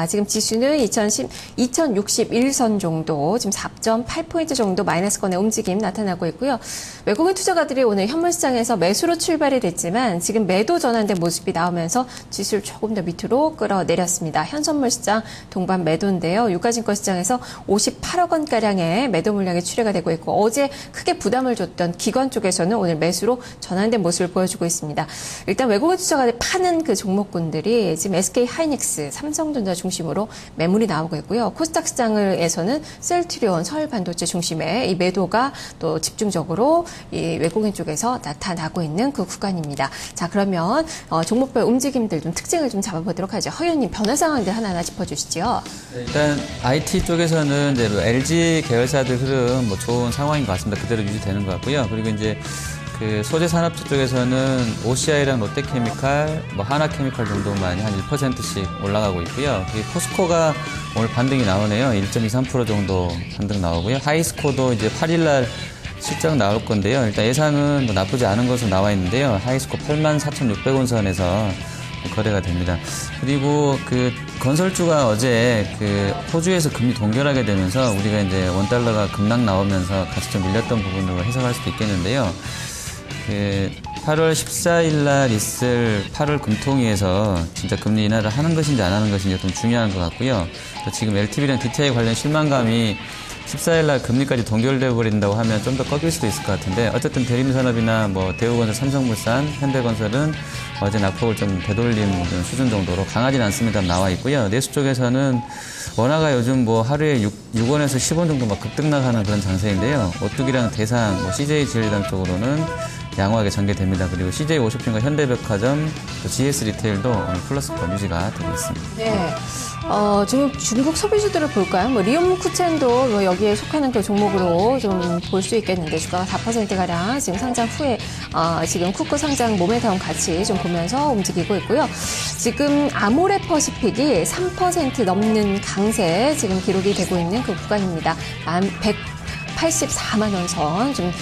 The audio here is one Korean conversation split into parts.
지금 지수는 2061선 정도, 지금 4.8포인트 정도 마이너스권의 움직임 나타나고 있고요. 외국인 투자가들이 오늘 현물시장에서 매수로 출발이 됐지만 지금 매도 전환된 모습이 나오면서 지수를 조금 더 밑으로 끌어내렸습니다. 현선물시장 동반 매도인데요. 유가증권시장에서 58억 원가량의 매도 물량이 출회가 되고 있고 어제 크게 부담을 줬던 기관 쪽에서는 오늘 매수로 전환된 모습을 보여주고 있습니다. 일단 외국인 투자가들 파는 그 종목군들이 지금 SK하이닉스, 삼성전자 중심으로 매물이 나오고 있고요. 코스닥 시장에서는 셀트리온, 서울반도체 중심의 이 매도가 또 집중적으로 이 외국인 쪽에서 나타나고 있는 그 구간입니다. 자, 그러면 종목별 움직임들 좀 특징을 좀 잡아보도록 하죠. 허윤님, 변화 상황들 하나하나 짚어주시죠. 일단 IT 쪽에서는 이제 LG 계열사들 흐름 좋은 상황인 것 같습니다. 그대로 유지되는 것 같고요. 그리고 이제 그 소재 산업체 쪽에서는 OCI랑 롯데케미칼, 하나케미칼 정도만 한 1%씩 올라가고 있고요. 포스코가 오늘 반등이 나오네요. 1.23% 정도 반등 나오고요. 하이스코도 이제 8일날 실적 나올 건데요. 일단 예상은 나쁘지 않은 것으로 나와 있는데요. 하이스코 84,600원 선에서 거래가 됩니다. 그리고 그 건설주가 어제 그 호주에서 금리 동결하게 되면서 우리가 이제 원달러가 급락 나오면서 같이 좀 밀렸던 부분으로 해석할 수도 있겠는데요. 8월 14일 날 있을 8월 금통위에서 진짜 금리 인하를 하는 것인지 안 하는 것인지 좀 중요한 것 같고요. 또 지금 LTV랑 DTI 관련 실망감이 14일 날 금리까지 동결되어 버린다고 하면 좀 더 꺾일 수도 있을 것 같은데 어쨌든 대림산업이나 대우건설, 삼성물산, 현대건설은 어제 낙폭을 좀 되돌림 수준 정도로 강하진 않습니다. 나와 있고요. 내수 쪽에서는 원화가 요즘 하루에 6원에서 10원 정도 급등락하는 그런 장세인데요. 오뚜기랑 대상, CJ 지일당 쪽으로는 양호하게 전개됩니다. 그리고 CJ 오쇼핑과 현대백화점, GS 리테일도 오늘 플러스권 유지가 되고 있습니다. 네. 지금 중국 소비주들을 볼까요? 리움쿠첸도 여기에 속하는 그 종목으로 좀 볼 수 있겠는데 주가가 4%가량 지금 상장 후에 지금 쿠쿠 상장 모멘텀 같이 좀 보면서 움직이고 있고요. 지금 아모레퍼시픽이 3% 넘는 강세 지금 기록이 되고 있는 그 구간입니다. 184만 원 선, 좀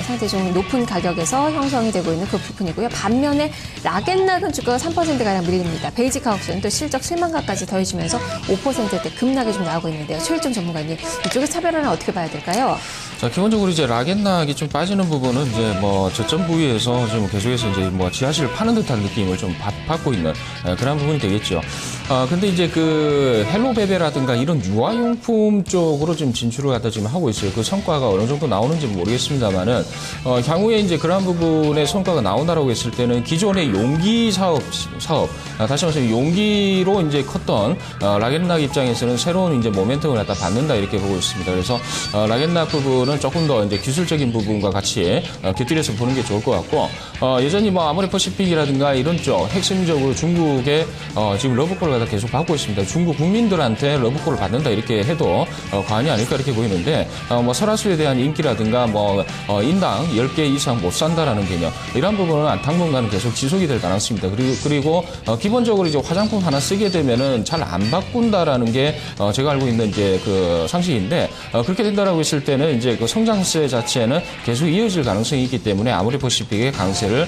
상당히 좀 높은 가격에서 형성이 되고 있는 그 부분이고요. 반면에 락앤락은 주가가 3%가량 밀립니다. 베이직하우스는 또 실적 실망가까지 더해지면서 5%대 급락이 좀 나오고 있는데요. 최일정 전문가님, 이쪽의 차별화는 어떻게 봐야 될까요? 자, 기본적으로 이제 락앤락이 좀 빠지는 부분은 이제 저점 부위에서 지금 계속해서 이제 지하실을 파는 듯한 느낌을 좀 받고 있는 그런 부분이 되겠죠. 근데 이제 그 헬로베베라든가 이런 유아용품 쪽으로 지금 진출을 갖다 지금 하고 있어요. 그 성과가 어느 정도 나오는지 모르겠습니다만은 향후에 이제 그런 부분의 성과가 나온다라고 했을 때는 기존의 용기 사업 다시 말해서 용기로 이제 컸던 락앤락 입장에서는 새로운 이제 모멘텀을 갖다 받는다 이렇게 보고 있습니다. 그래서 락앤락 부분은 조금 더 이제 기술적인 부분과 같이 곁들여서 보는 게 좋을 것 같고 여전히 아모레퍼시픽이라든가 이런 쪽 핵심적으로 중국의 지금 러브콜을 갖다 계속 받고 있습니다. 중국 국민들한테 러브콜을 받는다 이렇게 해도 과언이 아닐까 이렇게 보이는데 설화수에 대한 인기라든가 인당 10개 이상 못 산다라는 개념 이런 부분은 당분간은 계속 지속이 될 가능성입니다. 그리고 기본적으로 이제 화장품 하나 쓰게 되면은 잘 안 바꾼다라는 게 제가 알고 있는 이제 그 상식인데 그렇게 된다라고 했을 때는 이제 그 성장세 자체는 계속 이어질 가능성이 있기 때문에 아모레퍼시픽의 강세를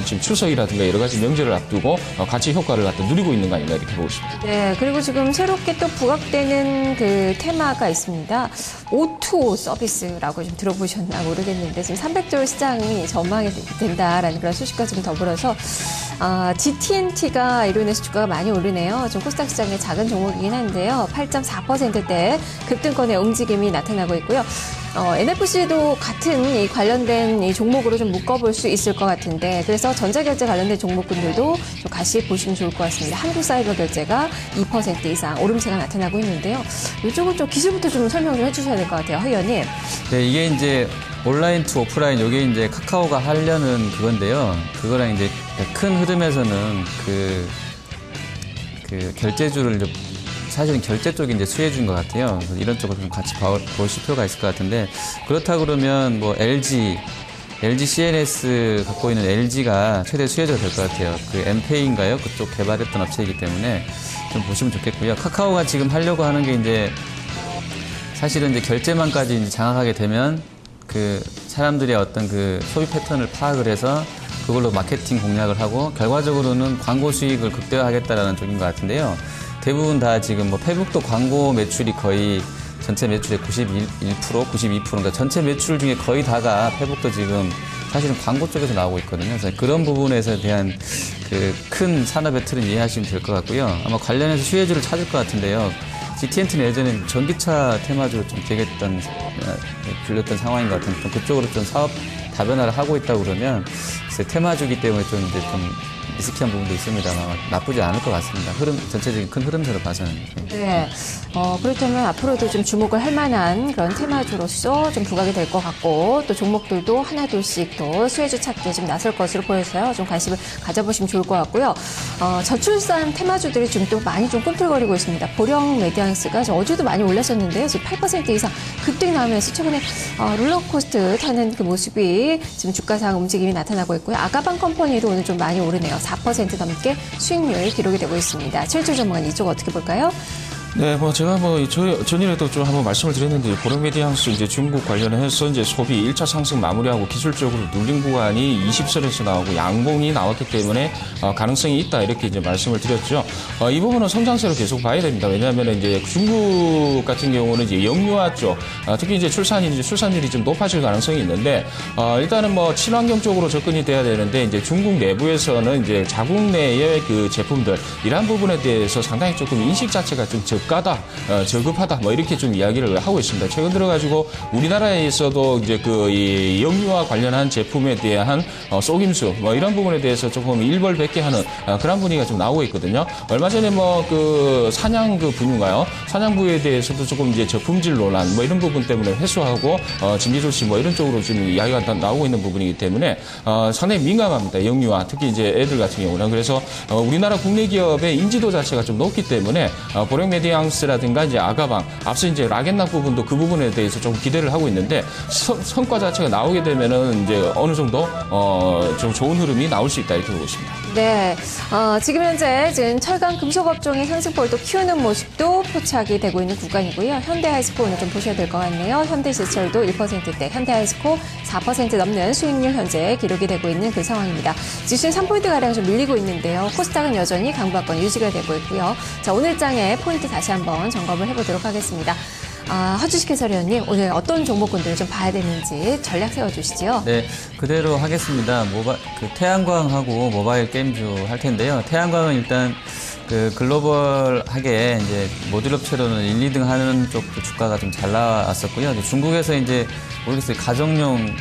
지금 추석이라든가 여러 가지 명절을 앞두고 같이 효과를 갖다 누리고 있는 거 아닌가 이렇게 보고 있습니다. 네, 그리고 지금 새롭게 또 부각되는 그 테마가 있습니다. O2O 서비스라고 좀 들어보셨나 모르겠는데 지금 300조 시장이 전망이 된다라는 그런 소식과 좀 더불어서 GTNT가 이로 인해서 주가가 많이 오르네요. 좀 코스닥 시장의 작은 종목이긴 한데요. 8.4%대 급등권의 움직임이 나타나고 있고요. NFC도 같은 이 관련된 이 종목으로 좀 묶어볼 수 있을 것 같은데 그래서 전자결제 관련된 종목군들도 좀 같이 보시면 좋을 것 같습니다. 한국사이버결제가 2% 이상 오름세가 나타나고 있는데요. 이쪽은 좀 기술부터 좀 설명 좀 해주셔야 될 것 같아요. 허의원님. 네, 이게 이제 온라인 투 오프라인 이게 이제 카카오가 하려는 그건데요. 그거랑 이제 큰 흐름에서는 그 결제주를 이제 사실은 결제 쪽이 이제 수혜주인 것 같아요. 그래서 이런 쪽을 좀 같이 보실 필요가 있을 것 같은데 그렇다 그러면 LG CNS 갖고 있는 LG가 최대 수혜주가 될 것 같아요. 그 엠페이인가요? 그쪽 개발했던 업체이기 때문에 좀 보시면 좋겠고요. 카카오가 지금 하려고 하는 게 이제 사실은 이제 결제만까지 이제 장악하게 되면 그 사람들의 어떤 그 소비 패턴을 파악을 해서 그걸로 마케팅 공략을 하고 결과적으로는 광고 수익을 극대화하겠다라는 쪽인 것 같은데요. 대부분 다 지금 뭐 페북도 광고 매출이 거의 전체 매출의 91%, 92%, 그러니까 전체 매출 중에 거의 다가 페북도 지금 사실은 광고 쪽에서 나오고 있거든요. 그래서 그런 부분에서 대한 그 큰 산업의 틀은 이해하시면 될 것 같고요. 아마 관련해서 수혜주를 찾을 것 같은데요. GT&T는 예전에 전기차 테마주로 좀 되겠던, 불렸던 상황인 것 같은데, 그쪽으로 좀 사업 다변화를 하고 있다고 그러면, 글쎄, 테마주기 때문에 좀 이제 좀 리스키한 부분도 있습니다만, 나쁘지 않을 것 같습니다. 전체적인 큰 흐름대로 봐서는. 네. 그렇다면 앞으로도 좀 주목을 할 만한 그런 테마주로서 좀 부각이 될 것 같고, 또 종목들도 하나둘씩 또 수혜주 찾기에 좀 나설 것으로 보여서요. 좀 관심을 가져보시면 좋을 것 같고요. 저출산 테마주들이 좀 또 많이 좀 꿈틀거리고 있습니다. 보령 메디앙스가 어제도 많이 올랐었는데요. 지금 8% 이상 급등 나오면서 최근에 롤러코스터 타는 그 모습이 지금 주가상 움직임이 나타나고 있고요. 아가방 컴퍼니도 오늘 좀 많이 오르네요. 4% 넘게 수익률 기록이 되고 있습니다. 최일주 전문가님 이쪽 어떻게 볼까요? 네, 제가 전일에도 좀 한번 말씀을 드렸는데, 보령메디앙스 이제 중국 관련해서 이제 소비 1차 상승 마무리하고 기술적으로 눌린 구간이 20선에서 나오고 양봉이 나왔기 때문에 가능성이 있다, 이렇게 이제 말씀을 드렸죠. 이 부분은 성장세로 계속 봐야 됩니다. 왜냐하면 이제 중국 같은 경우는 이제 영유아 쪽, 특히 이제 출산율이 좀 높아질 가능성이 있는데, 일단은 친환경 쪽으로 접근이 돼야 되는데, 이제 중국 내부에서는 이제 자국 내의 그 제품들, 이러한 부분에 대해서 상당히 조금 인식 자체가 좀 저급하다, 이렇게 좀 이야기를 하고 있습니다. 최근 들어가지고 우리나라에서도 이제 이 영유아 관련한 제품에 대한 속임수, 이런 부분에 대해서 조금 일벌백계 하는 그런 분위기가 좀 나오고 있거든요. 얼마 전에 사냥 분유인가요? 사냥부에 대해서도 조금 이제 저품질 논란, 이런 부분 때문에 회수하고, 징계 조치, 이런 쪽으로 지금 이야기가 나오고 있는 부분이기 때문에, 상당히 민감합니다. 영유아, 특히 이제 애들 같은 경우는. 그래서, 우리나라 국내 기업의 인지도 자체가 좀 높기 때문에, 보령메디앙스라든가 이제 아가방, 앞서 이제 라겐락 부분도 그 부분에 대해서 좀 기대를 하고 있는데, 성과 자체가 나오게 되면은 이제 어느 정도, 좀 좋은 흐름이 나올 수 있다, 이렇게 보고 있습니다. 네. 지금 현재 철강 금속 업종의 상승폭을 또 키우는 모습도 포착이 되고 있는 구간이고요. 현대하이스코 오늘 좀 보셔야 될 것 같네요. 현대제철도 1%대, 현대하이스코 4% 넘는 수익률 현재 기록이 되고 있는 그 상황입니다. 지수는 3포인트가량 좀 밀리고 있는데요. 코스닥은 여전히 강보권 유지가 되고 있고요. 자, 오늘 장의 포인트 다시 한번 점검을 해보도록 하겠습니다. 허주식 해설위원님, 오늘 어떤 종목군들을 좀 봐야 되는지 전략 세워주시죠. 네, 그대로 하겠습니다. 태양광하고 모바일 게임주 할 텐데요. 태양광은 일단 글로벌하게 이제 모듈 업체로는 1, 2등 하는 쪽 주가가 좀 잘 나왔었고요. 중국에서 이제 모르겠어요. 가정용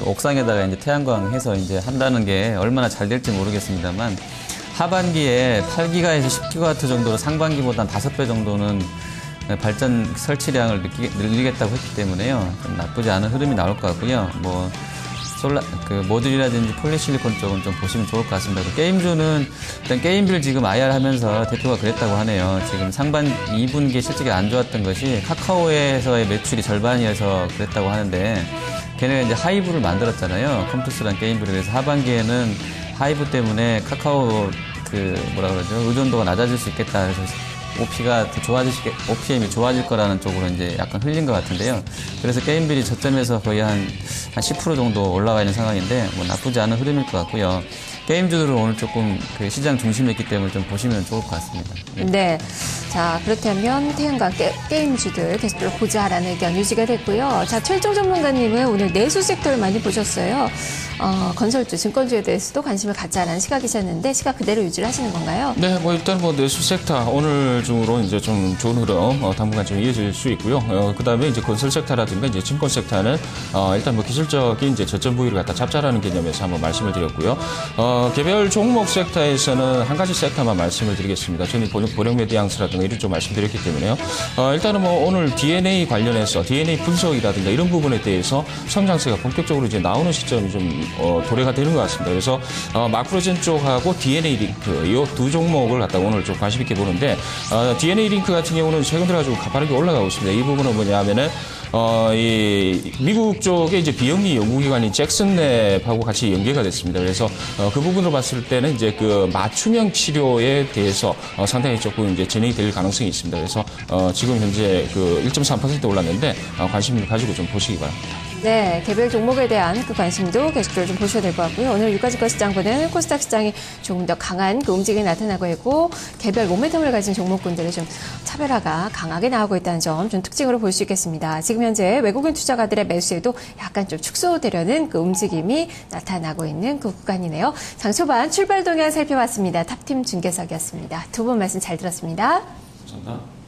옥상에다가 이제 태양광 해서 이제 한다는 게 얼마나 잘 될지 모르겠습니다만, 하반기에 8기가에서 10기가와트 정도로 상반기보다 5배 정도는 발전 설치량을 늘리겠다고 했기 때문에요. 좀 나쁘지 않은 흐름이 나올 것 같고요. 모듈이라든지 폴리실리콘 쪽은 좀 보시면 좋을 것 같습니다. 게임주는 일단 게임비를 지금 IR 하면서 대표가 그랬다고 하네요. 지금 상반 2분기에 실적이 안 좋았던 것이 카카오에서의 매출이 절반이어서 그랬다고 하는데, 걔네가 이제 하이브를 만들었잖아요. 컴투스란 게임비를. 그래서 하반기에는 하이브 때문에 카카오 의존도가 낮아질 수 있겠다. 그래서 OPM이 좋아질 거라는 쪽으로 이제 약간 흘린 것 같은데요. 그래서 게임빌이 저점에서 거의 한 10% 정도 올라가 있는 상황인데, 나쁘지 않은 흐름일 것 같고요. 게임주들은 오늘 조금 시장 중심에 있기 때문에 좀 보시면 좋을 것 같습니다. 네. 자, 그렇다면 태양광 게임주들 계속적으로 보자라는 의견 유지가 됐고요. 자, 최일종 전문가님은 오늘 내수 섹터를 많이 보셨어요. 건설주, 증권주에 대해서도 관심을 갖자라는 시각이셨는데, 시각 그대로 유지를 하시는 건가요? 네, 일단 내수 섹터 오늘 중으로 이제 좀 좋은 흐름 당분간 좀 이어질 수 있고요. 그다음에 이제 건설 섹터라든가 이제 증권 섹터는 일단 기술적인 이제 저점 부위를 갖다 잡자라는 개념에서 한번 말씀을 드렸고요. 개별 종목 섹터에서는 한 가지 섹터만 말씀을 드리겠습니다. 저는 보령메디앙스라든가 이런 쪽 말씀드렸기 때문에요. 일단은 오늘 DNA 관련해서 DNA 분석이라든가 이런 부분에 대해서 성장세가 본격적으로 이제 나오는 시점이 좀 도래가 되는 것 같습니다. 그래서 마크로젠 쪽하고 DNA 링크 이 두 종목을 갖다가 오늘 좀 관심 있게 보는데, DNA 링크 같은 경우는 최근 들어가지고 가파르게 올라가고 있습니다. 이 부분은 뭐냐면은 이 미국 쪽에 이제 비영리 연구기관인 잭슨랩하고 같이 연계가 됐습니다. 그래서 그 부분으로 봤을 때는 이제 맞춤형 치료에 대해서 상당히 조금 이제 진행이 될 가능성이 있습니다. 그래서 지금 현재 1.3% 올랐는데 관심을 가지고 좀 보시기 바랍니다. 네, 개별 종목에 대한 그 관심도 계속적으로 좀 보셔야 될 것 같고요. 오늘 유가증권 시장 보는 코스닥 시장이 조금 더 강한 그 움직임이 나타나고 있고 개별 모멘텀을 가진 종목군들의 좀 차별화가 강하게 나오고 있다는 점 좀 특징으로 볼 수 있겠습니다. 지금 현재 외국인 투자가들의 매수에도 약간 좀 축소되려는 그 움직임이 나타나고 있는 그 구간이네요. 장 초반 출발 동향 살펴봤습니다. 탑팀 중계석이었습니다. 두 분 말씀 잘 들었습니다. 감사합니다.